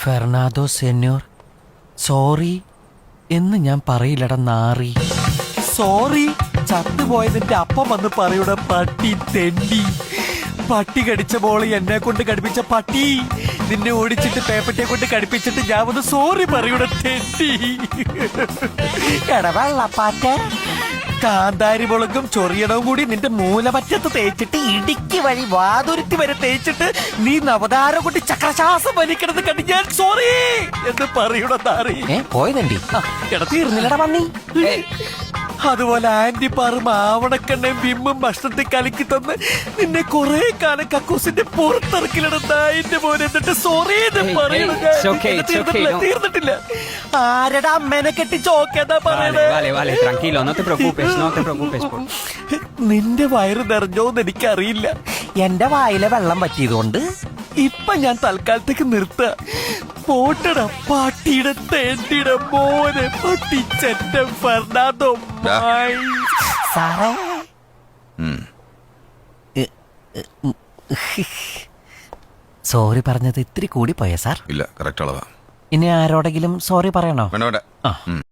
Fernando സെന്യോർ, sorry എന്ന് ഞാൻ പറയില്ലട നാറി. സോറി ചത്തുപോയതിന്റെ അപ്പം വന്ന് പറയൂടെ പട്ടി തെണ്ടി. പട്ടി കടിച്ച മോള് എന്നെ കൊണ്ട് കടിപ്പിച്ച പട്ടി, നിന്നെ ഓടിച്ചിട്ട് പേപ്പറ്റിയെ കൊണ്ട് കടിപ്പിച്ചിട്ട് ഞാൻ വന്ന് സോറി പറയൂടെ തെണ്ടി. എടവെള്ളപ്പാറ്റ, കാന്താരി മുളകും ചൊറിയണവും കൂടി നിന്റെ മൂലമറ്റത്ത് തേച്ചിട്ട് ഇടുക്കി വഴി വാതുരുത്തി വരെ തേച്ചിട്ട് നീ നവതാരം കൊണ്ട് ചക്രശ്വാസം വലിക്കണത് കണ്ട് ഞാൻ സോറി എന്ന് പറയൂടെ നാറി. പോയതണ്ടി തീർന്നില്ലട പന്നി. അതുപോലെ ആന്റി പാറും ആവണക്കെണ്ണയും വിമ്മും ഭക്ഷണത്തിൽ കലക്കി തന്ന് നിന്നെ കുറെ കാലം കക്കൂസിന്റെ പുറത്തിറക്കിലിടുന്ന എന്റെ മോനെ എന്നിട്ട് സോറി തീർന്നിട്ടില്ല. ആരടാ അമ്മേനെ കെട്ടി ചോക്കേതാ പറയണേ. നിന്റെ വയറ് നിറഞ്ഞോന്ന് എനിക്കറിയില്ല. എന്റെ വായിലെ വെള്ളം പറ്റിയതുകൊണ്ട് ഇപ്പൊ ഞാൻ തൽക്കാലത്തേക്ക് നിർത്ത. പോട്ടട പാട്ടിയുടെ തേണ്ടിയുടെ മോനെ പൊട്ടിച്ചെന്റെ ഫെർണാണ്ടോ. സാറേ സോറി പറഞ്ഞത് ഇത്തിരി കൂടി പോയ സാർ. ഇല്ല, കറക്റ്റ് അളവാ. ഇനി ആരോടെങ്കിലും സോറി പറയണോ? വേണ്ട.